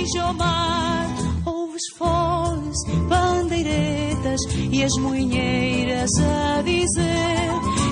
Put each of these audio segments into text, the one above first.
beija o mar, ouves foles, bandeiretas e as moinheiras a dizer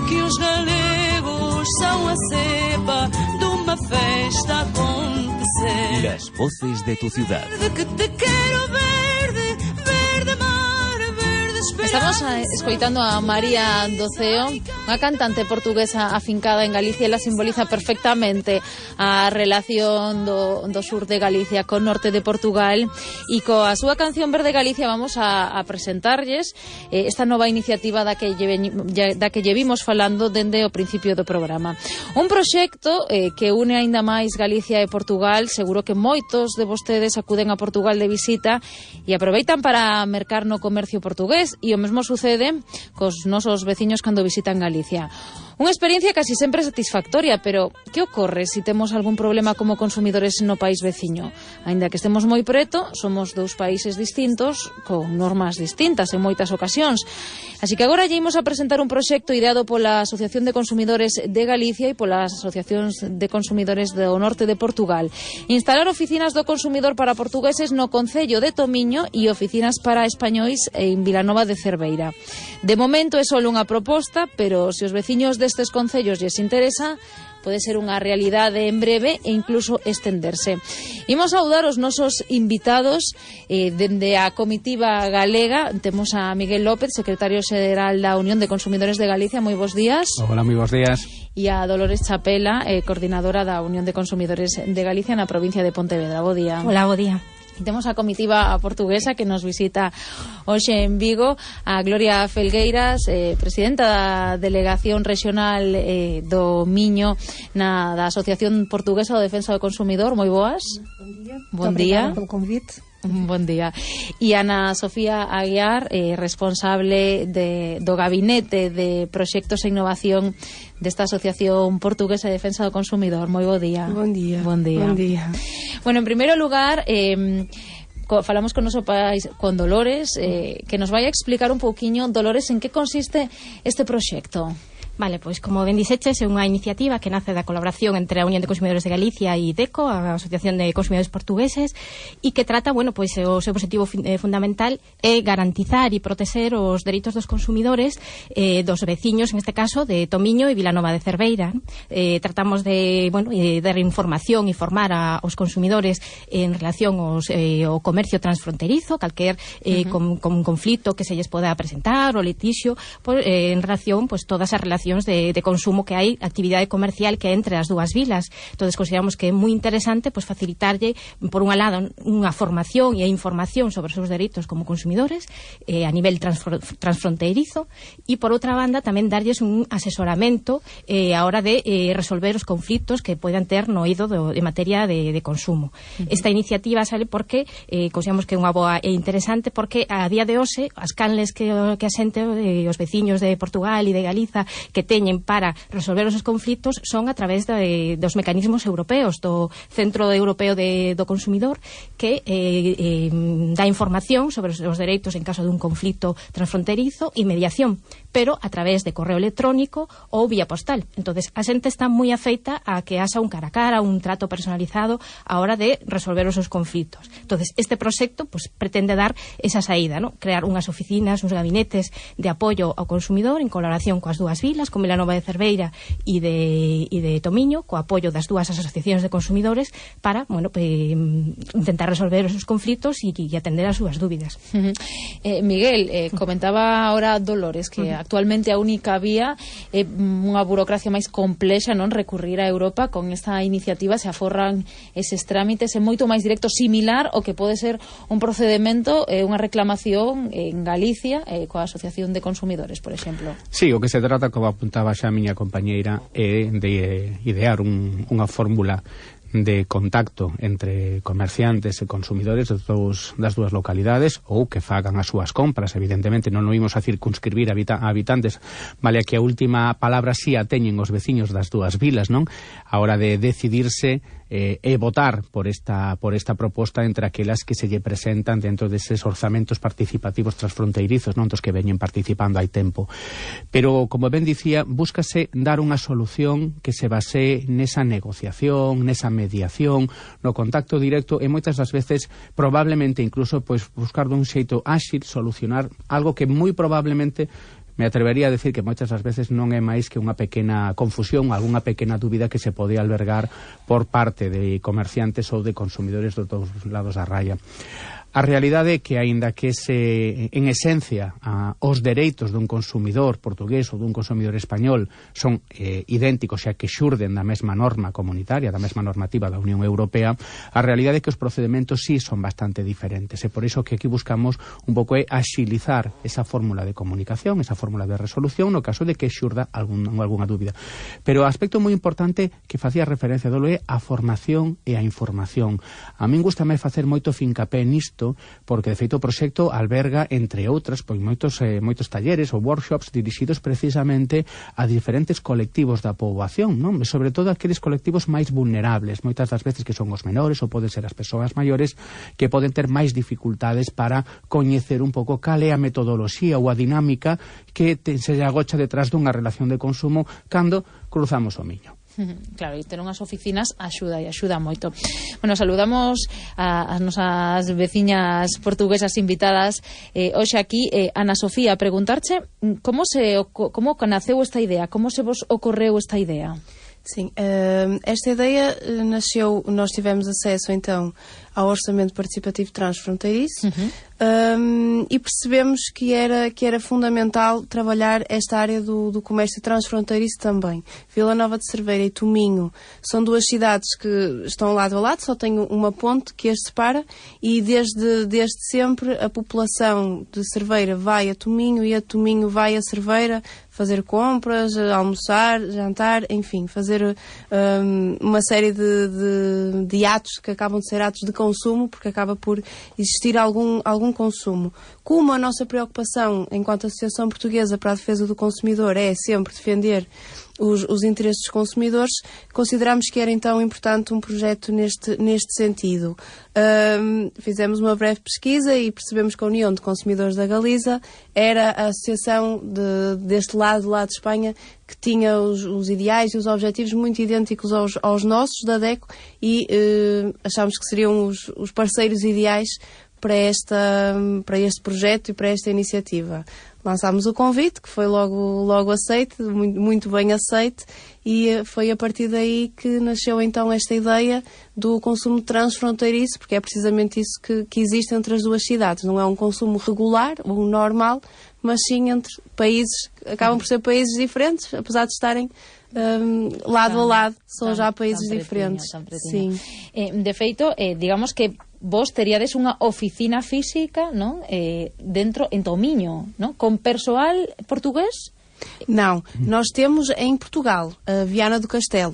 que os galegos são a cepa de uma festa a acontecer. Las voces de tu ciudad. Que te quero verde, verde mar, verde esperanza. Estamos escoitando a María Doceo, unha cantante portuguesa afincada en Galicia. Ela simboliza perfectamente a relación do sur de Galicia con norte de Portugal, e coa súa canción Verde Galicia vamos a presentarlles esta nova iniciativa da que lle vimos falando dende o principio do programa. Un proxecto que une aínda máis Galicia e Portugal. Seguro que moitos de vostedes acuden a Portugal de visita e aproveitan para mercar no comercio portugués, e o mesmo sucede cos nosos veciños cando visitan Galicia. Unha experiencia casi sempre satisfactoria, pero que ocorre se temos algún problema como consumidores no país veciño? Aínda que estemos moi preto, somos dous países distintos, con normas distintas en moitas ocasións. Así que agora lle imos a presentar un proxecto ideado pola Asociación de Consumidores de Galicia e polas Asociacións de Consumidores do Norte de Portugal. Instalar oficinas do consumidor para portugueses no Concello de Tomiño e oficinas para españois en Vilanova de Cerveira. De momento é só unha proposta, pero se os veciños destes concellos lles interesa, pode ser unha realidade en breve e incluso estenderse. Imos saudar os nosos invitados dende a comitiva galega. Temos a Miguel López, secretario xeral da Unión de Consumidores de Galicia. Moi bons días. Hola, moi bons días. E a Dolores Chapela, coordinadora da Unión de Consumidores de Galicia na provincia de Pontevedra. Bo día. Hola, bo día. Temos a comitiva portuguesa que nos visita hoxe en Vigo, a Gloria Felgueiras, presidenta da Delegación Regional do Miño da Asociación Portuguesa de Defensa do Consumidor. Moi boas. Bon día. Pelo convite. Bon día. E Ana Sofía Aguiar, responsable do Gabinete de Proxectos e Innovación desta Asociación Portuguesa de Defensa do Consumidor. Moi bo día. Bon día. Bon día. Bon día. Bueno, en primeiro lugar, falamos con noso país, con Dolores, que nos vai a explicar un pouquiño, Dolores, en que consiste este proxecto. Vale, pois como ben dixeches, é unha iniciativa que nace da colaboración entre a Unión de Consumidores de Galicia e DECO, a Asociación de Consumidores Portugueses, e que trata, bueno, pois o seu objetivo fundamental é garantizar e protexer os dereitos dos consumidores, dos veciños, en este caso, de Tomiño e Vilanova de Cerveira. Tratamos de, bueno, dar información e formar aos consumidores en relación ao comercio transfronterizo, calquer con conflito que se lles poda presentar, o litixio, en relación, pois, todas as relacións de consumo que hai, actividade comercial que entre as dúas vilas. Entonces consideramos que é moi interesante pois facilitarlle, por unha lado, unha formación e a información sobre os seus dereitos como consumidores a nivel transfronteirizo, e por outra banda tamén darlles un asesoramento a hora de resolver os conflitos que poidan ter no eido de materia de consumo. Esta iniciativa sale porque consideramos que é unha boa e interesante, porque a día de hoxe as canles que a xente, os veciños de Portugal e de Galiza que teñen para resolver os conflitos son a través dos mecanismos europeos, do Centro Europeo do Consumidor, que dá información sobre os dereitos en caso de un conflito transfronterizo e mediación, pero a través de correo electrónico ou vía postal. Entonces, a xente está moi afeita a que haxa un cara a cara, un trato personalizado a hora de resolver os seus conflitos. Entonces, este proxecto pues, pretende dar esa saída, ¿no? Crear unhas oficinas, uns gabinetes de apoio ao consumidor en colaboración coas dúas vilas, con Vilanova de Cerveira e de Tomiño, co apoio das dúas asociacións de consumidores para, bueno, intentar resolver os seus conflitos e atender as súas dúbidas. Miguel, comentaba ahora Dolores que actualmente a única vía é unha burocracia máis complexa, non, recurrir a Europa. Con esta iniciativa se aforran eses trámites, é moito máis directo, similar ao que pode ser un procedemento, unha reclamación en Galicia coa Asociación de Consumidores, por exemplo. Sí, o que se trata, como apuntaba xa a miña compañeira, é de idear unha fórmula de contacto entre comerciantes e consumidores das dúas localidades, ou que fagan as súas compras. Evidentemente non nos imos a circunscribir a habitantes, vale, que a última palabra si a teñen os veciños das dúas vilas, non? A hora de decidirse votar por esta proposta entre aquelas que se lle presentan dentro deses orzamentos participativos transfronteirizos, non dos que veñen participando hai tempo. Pero, como ben dicía, búscase dar unha solución que se base nesa negociación, nesa mediación, no contacto directo e moitas das veces probablemente incluso buscar dun xeito áxil solucionar algo que moi probablemente me atrevería a decir que moitas das veces non é máis que unha pequena confusión, algunha pequena dúbida que se pode albergar por parte de comerciantes ou de consumidores dos dous lados da raya. A realidade é que, aínda que en esencia os dereitos dun consumidor portugués ou dun consumidor español son idénticos, xa que xurden da mesma norma comunitaria, da mesma normativa da Unión Europea, a realidade é que os procedementos sí son bastante diferentes. E por iso que aquí buscamos un pouco é axilizar esa fórmula de comunicación, esa fórmula de resolución, no caso de que xurda algunha dúbida. Pero o aspecto moi importante que facía referencia dolo é a formación e a información. A min gustame facer moito fincapé nisto, porque de feito o proxecto alberga, entre outras, moitos talleres ou workshops dirixidos precisamente a diferentes colectivos da poboación, non? E sobre todo aqueles colectivos máis vulnerables, moitas das veces que son os menores ou poden ser as persoas maiores que poden ter máis dificultades para coñecer un pouco cal é a metodoloxía ou a dinámica que se agocha detrás dunha relación de consumo cando cruzamos o Miño. Claro, e ter unhas oficinas axuda moito. Bueno, saludamos as nosas veciñas portuguesas invitadas hoxe aquí. Ana Sofía, preguntarche como naceu esta idea, como se vos ocorreu esta idea? Sim, esta ideia nasceu, nós tivemos acesso então ao orçamento participativo transfronteiriço e percebemos que era fundamental trabalhar esta área do comércio transfronteiriço também. Vila Nova de Cerveira e Tominho são duas cidades que estão lado a lado, só tem uma ponte que as separa e desde sempre a população de Cerveira vai a Tominho e a Tominho vai a Cerveira fazer compras, almoçar, jantar, enfim, fazer uma série de atos que acabam de ser atos de consumo, porque acaba por existir algum consumo. Como a nossa preocupação enquanto Associação Portuguesa para a Defesa do Consumidor é sempre defender os interesses dos consumidores, consideramos que era então importante um projeto neste sentido. Fizemos uma breve pesquisa e percebemos que a União de Consumidores da Galiza era a associação deste lado de Espanha que tinha os ideais e os objetivos muito idênticos aos nossos da DECO e achámos que seriam os parceiros ideais para este projeto e para esta iniciativa. Lançámos o convite, que foi logo aceite, muito bem aceite, e foi a partir daí que nasceu então esta ideia do consumo transfronteiriço, porque é precisamente isso que existe entre as duas cidades. Não é um consumo regular ou normal, mas sim entre países, acabam por ser países diferentes, apesar de estarem lado a lado, são já países diferentes. Sim. De feito, digamos que vos teríades unha oficina física, non? Dentro, en Tomiño, non? Con persoal portugués? Não, nós temos em Portugal, a Viana do Castelo.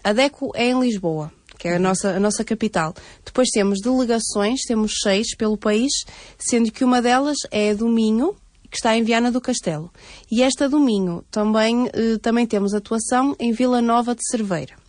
A DECO é em Lisboa, que é a nossa capital. Depois temos delegações, temos 6 pelo país, sendo que uma delas é a do Minho, que está em Viana do Castelo. E esta do Minho também temos atuação em Vila Nova de Cerveira.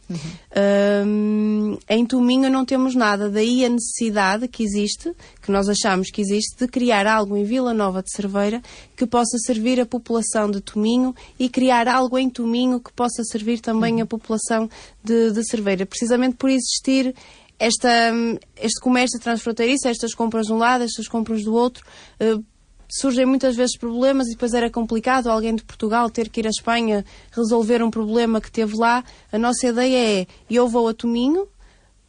Em Tominho não temos nada, daí a necessidade que existe, que nós achamos que existe, de criar algo em Vila Nova de Cerveira que possa servir a população de Tominho e criar algo em Tominho que possa servir também a população de Cerveira, precisamente por existir este comércio transfronteiriço, estas compras de um lado, estas compras do outro. Surgem muitas vezes problemas e depois era complicado alguém de Portugal ter que ir à Espanha resolver um problema que teve lá. A nossa ideia é, eu vou a Tominho,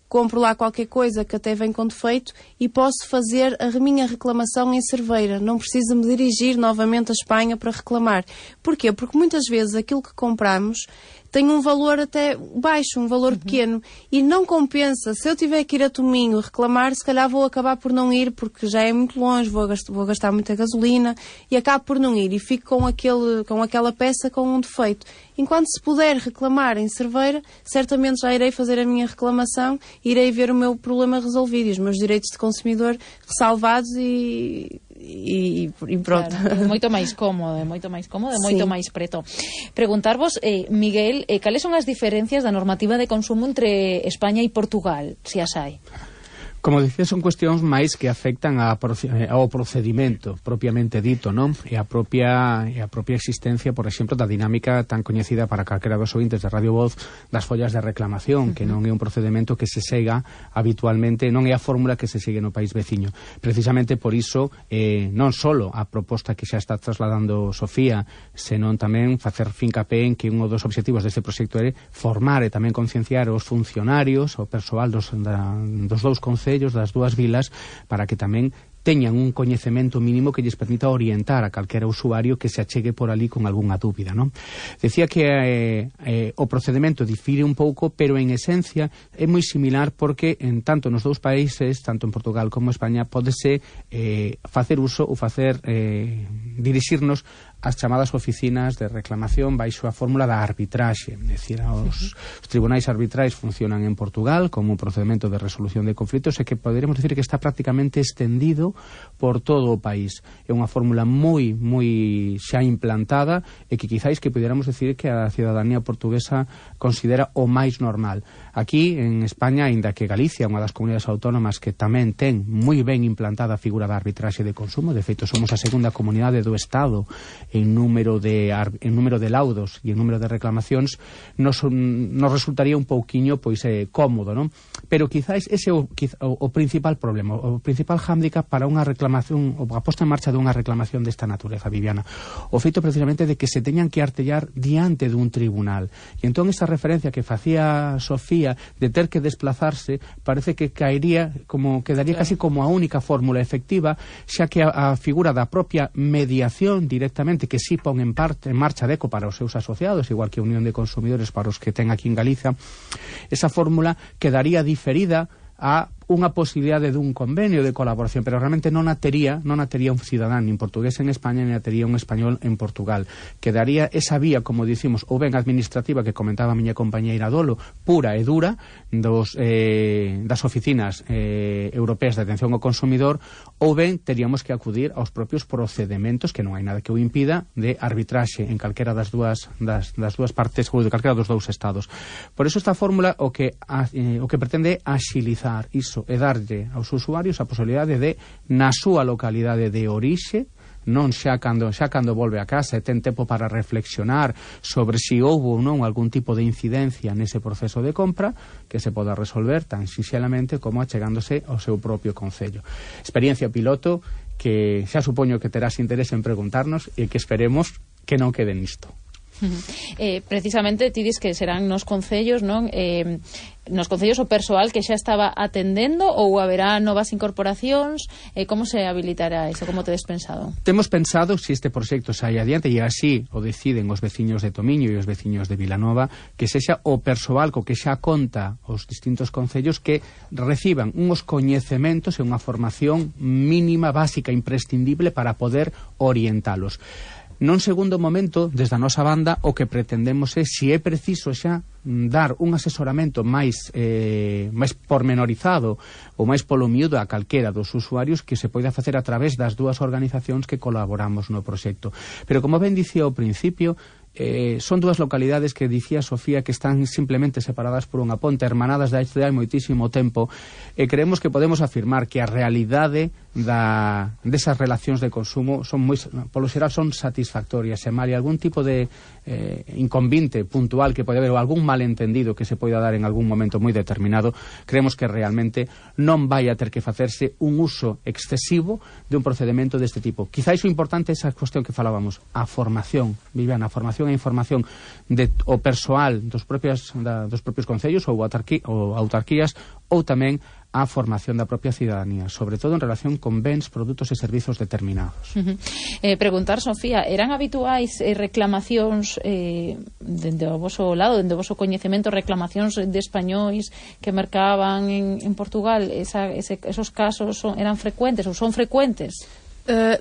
compro lá qualquer coisa que até vem com defeito e posso fazer a minha reclamação em Cerveira. Não preciso me dirigir novamente à Espanha para reclamar. Porquê? Porque muitas vezes aquilo que compramos tem um valor até baixo, um valor pequeno, e não compensa. Se eu tiver que ir a Tominho reclamar, se calhar vou acabar por não ir, porque já é muito longe, vou gastar muita gasolina, e acabo por não ir, e fico com aquela peça com um defeito. Enquanto se puder reclamar em Cerveira, certamente já irei fazer a minha reclamação, irei ver o meu problema resolvido, e os meus direitos de consumidor ressalvados, e e pronto. Claro, é moito máis cómodo, moito máis preto. Preguntarvos, Miguel, cales son as diferencias da normativa de consumo entre España e Portugal, se as hai? Como dicía, son cuestións máis que afectan ao procedimento propiamente dito, non? E a propia existencia, por exemplo, da dinámica tan coñecida para calquera dos ointes de Radio Voz das follas de reclamación, que non é un procedimento que se sega habitualmente, non é a fórmula que se segue no país veciño. Precisamente por iso, non solo a proposta que xa está trasladando Sofía, senón tamén facer fincapé en que un dos obxectivos deste proxecto é formar e tamén concienciar os funcionarios, o persoal dos dous concellos, das dúas vilas, para que tamén teñan un coñecemento mínimo que lles permita orientar a calquera usuario que se achegue por ali con algunha dúbida, non? Decía que o procedimento difire un pouco, pero en esencia é moi similar, porque en tanto nos dous países, tanto en Portugal como en España, pódese facer uso ou dirixirnos as chamadas oficinas de reclamación baixo a fórmula da arbitraxe. É dicir, os tribunais arbitrais funcionan en Portugal como un procedimento de resolución de conflitos, e que poderemos dicir que está prácticamente estendido por todo o país. É unha fórmula moi xa implantada, e que quizáis que pudiéramos decir que a cidadanía portuguesa considera o máis normal. Aquí, en España, aínda que Galicia é unha das comunidades autónomas que tamén ten moi ben implantada a figura da arbitraxe de consumo, de feito somos a segunda comunidade do Estado en número de laudos e en número de reclamacións, nos resultaría un pouquiño cómodo, non? Pero quizáis ese é o principal problema, o principal hándicap para unha reclamación, ou a posta en marcha dunha reclamación desta natureza, Viviana. O feito precisamente de que se teñan que artellar diante dun tribunal. E entón esta referencia que facía Sofía de ter que desplazarse parece que quedaría casi como a única fórmula efectiva, xa que a figura da propia mediación directamente, que si pon en marcha DECO para os seus asociados, igual que a Unión de Consumidores para os que ten aquí en Galicia, esa fórmula quedaría diferida a unha posibilidade dun convenio de colaboración, pero realmente non a tería un cidadán nin portugués en España, nin a tería un español en Portugal. Quedaría esa vía, como dicimos, ou ben administrativa, que comentaba a miña compañeira Dolo, pura e dura, das oficinas europeas de atención ao consumidor, ou ben teríamos que acudir aos propios procedementos, que non hai nada que o impida, de arbitraxe en calquera das dúas partes, ou de calquera dos dous estados. Por eso esta fórmula o que pretende é axilizar iso, e darlle aos usuarios a posibilidade de, na súa localidade de orixe, non xa cando volve a casa e ten tempo para reflexionar sobre si houbo ou non algún tipo de incidencia nese proceso de compra, que se poda resolver tan sinxelamente como achegándose ao seu propio concello. Experiencia piloto que xa supoño que terás interés en preguntarnos, e que esperemos que non quede nisto. Precisamente ti dis que serán nos concellos, non? Nos concellos o persoal que xa estaba atendendo, ou haberá novas incorporacións? Como se habilitará eso? Como tedes pensado? Temos pensado, se este proxecto sai adiante, e así o deciden os veciños de Tomiño e os veciños de Vilanova, que sexa o persoal co que xa conta os distintos concellos que reciban uns coñecementos e unha formación mínima, básica, imprescindible para poder orientalos. Non segundo momento, desde a nosa banda, o que pretendemos é, se é preciso xa, dar un asesoramento máis pormenorizado ou máis polo miúdo a calquera dos usuarios, que se poida facer a través das dúas organizacións que colaboramos no proxecto. Pero como ben dicía ao principio, son dúas localidades que dicía Sofía que están simplemente separadas por unha ponte, hermanadas de hai moitísimo tempo, e creemos que podemos afirmar que a realidade desas relacións de consumo son polo xeral son satisfactorias, e mal algún tipo de inconvinte puntual que pode haber, ou algún malentendido que se poida dar en algún momento moi determinado, creemos que realmente non vai a ter que facerse un uso excesivo de un procedimento deste tipo. Quizáis o importante é esa cuestión que falábamos, a formación, Viviana, a formación e información o persoal dos propios concellos ou autarquías, ou tamén a formación da propia cidadanía, sobre todo en relación con bens, produtos e servizos determinados. Preguntar, Sofía, eran habituais reclamacións dende o voso lado, dende o voso coñecemento, reclamacións de españois que mercaban en Portugal? Esos casos eran frecuentes ou son frecuentes?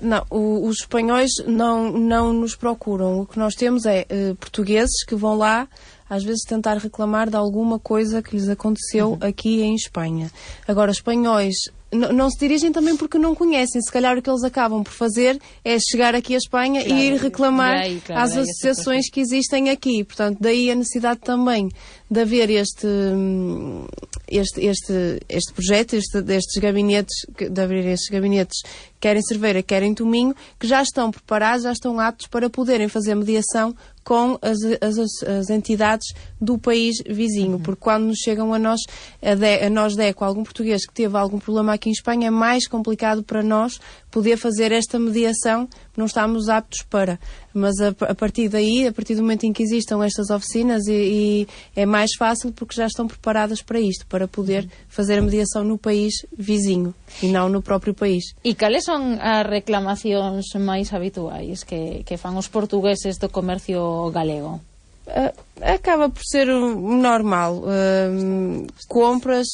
Não, os espanhóis não nos procuram. O que nós temos é portugueses que vão lá às vezes tentar reclamar de alguma coisa que lhes aconteceu aqui em Espanha. Agora, espanhóis não se dirigem também porque não conhecem. Se calhar o que eles acabam por fazer é chegar aqui à Espanha e ir reclamar às associações que existem aqui. Portanto, daí a necessidade também de haver este projeto, destes gabinetes, de abrir estes gabinetes, quer em Cerveira, quer em Tominho, que já estão preparados, já estão aptos para poderem fazer mediação com as entidades do país vizinho, porque quando nos chegam a nós DECO, algum português que teve algum problema aqui em Espanha, é mais complicado para nós poder fazer esta mediação, não estamos aptos para. Mas a partir daí, a partir do momento em que existam estas oficinas, e é mais fácil porque já estão preparadas para isto, para poder fazer a mediação no país vizinho e não no próprio país. E cales son as reclamacións máis habituais que fan os portugueses do comercio galego? Acaba por ser normal. Compras...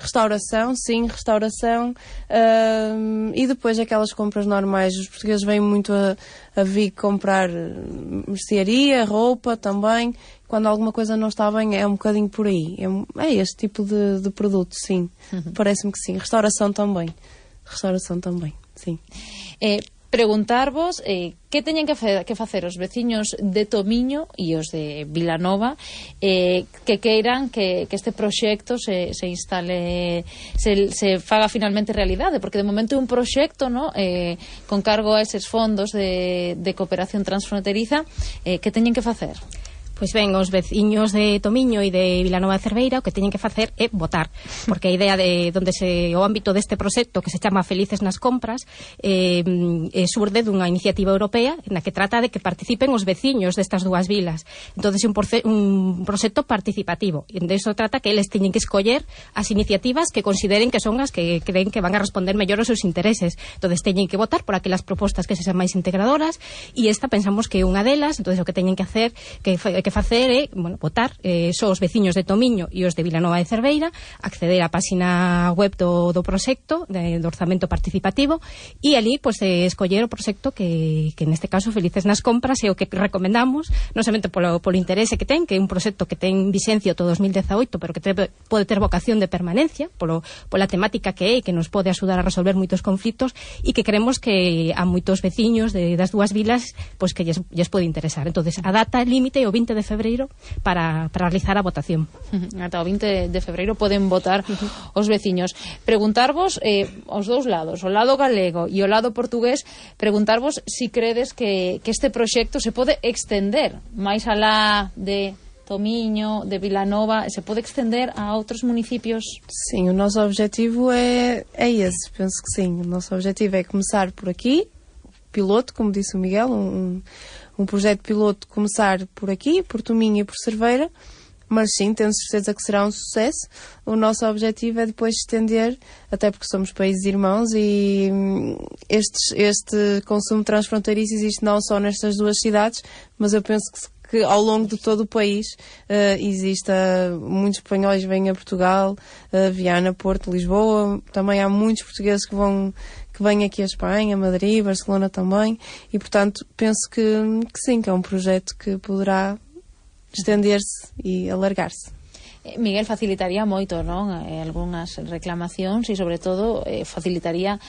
Restauração, e depois aquelas compras normais. Os portugueses vêm muito a vir comprar mercearia, roupa também. Quando alguma coisa não está bem, é um bocadinho por aí. É este tipo de produto, sim. Parece-me que sim. Restauração também, sim. Preguntarvos que teñen que facer os veciños de Tomiño e os de Vilanova que queiran que este proxecto se instale, se faga finalmente realidade, porque de momento é un proxecto, ¿no? Con cargo a eses fondos de cooperación transfronteriza. Que teñen que facer? Pois ben, os veciños de Tomiño e de Vilanova de Cerveira o que teñen que facer é votar, porque a idea de o ámbito deste proxecto, que se chama Felices nas Compras, surde dunha iniciativa europea na que trata de que participen os veciños destas dúas vilas. Entonces é un proxecto participativo, e de iso trata que eles teñen que escoller as iniciativas que consideren que son as que creen que van a responder mellor aos seus intereses. Entonces teñen que votar por aquelas propostas que se sean máis integradoras, e esta pensamos que é unha delas. Entonces o que teñen que hacer facer é, votar só os veciños de Tomiño e os de Vilanova de Cerveira, acceder á página web do proxecto do orzamento participativo, e ali escoller o proxecto que neste caso Felices nas Compras é o que recomendamos, non somente polo interese que ten, que é un proxecto que ten vixencia todo 2018, pero que pode ter vocación de permanencia pola temática que é, que nos pode axudar a resolver moitos conflitos, e que creemos que a moitos veciños das dúas vilas que lles pode interesar. Entonces, a data límite é o 20 de febreiro para realizar a votación. Ata o 20 de febreiro poden votar os veciños. Preguntarvos os dous lados, o lado galego e o lado portugués, preguntarvos si credes que este proxecto se pode extender máis alá de Tomiño, de Vilanova, se pode extender a outros municipios? Sim, o nosso objetivo é esse, penso que sim. O nosso objetivo é começar por aqui, piloto, como disse o Miguel, um projeto piloto, começar por aqui, por Tominho e por Cerveira, mas sim, temos certeza que será um sucesso. O nosso objetivo é depois estender, até porque somos países irmãos, e este consumo transfronteiriço existe não só nestas duas cidades, mas eu penso que ao longo de todo o país existe. Muitos espanhóis vêm a Portugal, Viana, Porto, Lisboa. Também há muitos portugueses que vêm aqui a Espanha, Madrid, Barcelona também, e portanto penso que sim, que é um projeto que poderá estender-se e alargar-se. Miguel, facilitaría moito, non? Algunhas reclamacións e, sobre todo, facilitaría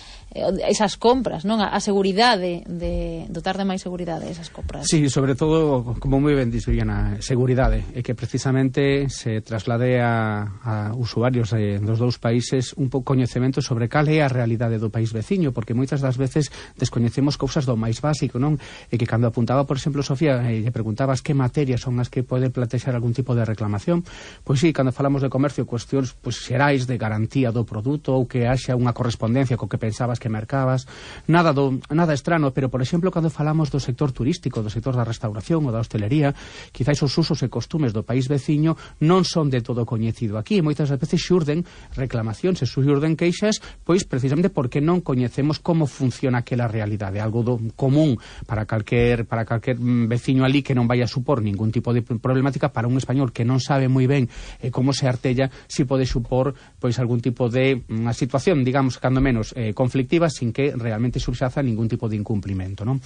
esas compras, non? A seguridade, de dotar de máis seguridade esas compras. Sí, sobre todo, como moi ben dixo Viana, seguridade, e que precisamente se traslade a usuarios dos dous países un pouco coñecemento sobre cal é a realidade do país veciño, porque moitas das veces descoñecemos cousas do máis básico, non? E que cando apuntaba, por exemplo, Sofía, lle preguntabas que materias son as que pode plantexar algún tipo de reclamación, pois sí, cando falamos de comercio, cuestións xerais de garantía do produto, ou que haxa unha correspondencia co que pensabas que mercabas, nada estrano, pero, por exemplo, cando falamos do sector turístico, do sector da restauración ou da hostelería, quizáis os usos e costumes do país veciño non son de todo coñecido aquí, e moitas das veces xurden reclamacións e xurden queixas, pois precisamente porque non coñecemos como funciona aquela realidade, algo común para calquer veciño ali, que non vai a supor ningún tipo de problemática. Para un español que non sabe moi ben como se artella si pode supor pois algún tipo de unha situación, digamos, cando menos conflictiva, sin que realmente subxaza ningún tipo de incumplimento, non?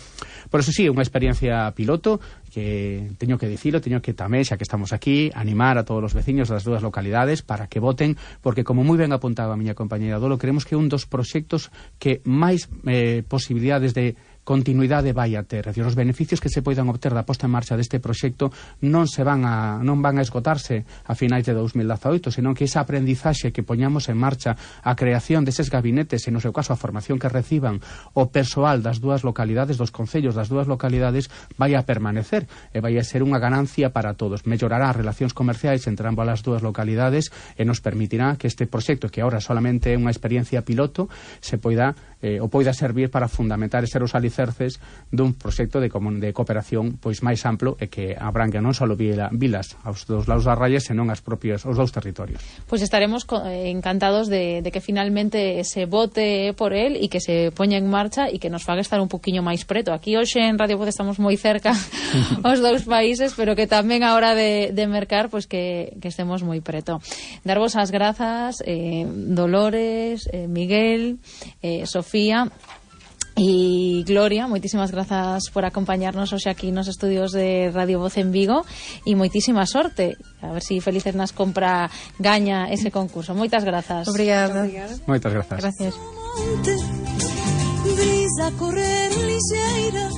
Por eso sí, unha experiencia piloto que teño que dicilo, teño que tamén, xa que estamos aquí, animar a todos os veciños das dúas localidades para que voten, porque como moi ben apuntaba a miña compañeira Dolo, creemos que é un dos proxectos que máis posibilidades de continuidade vai a ter. É dicir, os beneficios que se poidan obter da posta en marcha deste proxecto non van a esgotarse a finais de 2018, senón que esa aprendizaxe que poñamos en marcha, a creación deses gabinetes, e no seu caso a formación que reciban o persoal das dúas localidades, dos concellos das dúas localidades, vai a permanecer e vai a ser unha ganancia para todos. Mellorará as relacións comerciais entre ambas as dúas localidades e nos permitirá que este proxecto, que agora solamente é unha experiencia piloto, se poida servir para fundamentar e ser os alicerces dun proxecto de cooperación pois máis amplo e que abrangue non só vilas aos dos lados das raias, senón os dous territorios. Pois estaremos encantados de que finalmente se vote por él e que se poña en marcha e que nos faga estar un poquinho máis preto. Aquí hoxe en Radio Voz estamos moi cerca os dous países, pero que tamén a hora de mercar, pois que estemos moi preto. Darvos as grazas, Dolores, Miguel, Sofía y Gloria, moitísimas grazas por acompañarnos hoxe aquí nos estudios de Radio Voz en Vigo e moitísima sorte. A ver si Felices nas Compra gaña ese concurso. Moitas grazas. Obrigada. Moitas grazas. Gracias. Brisa correr ligeira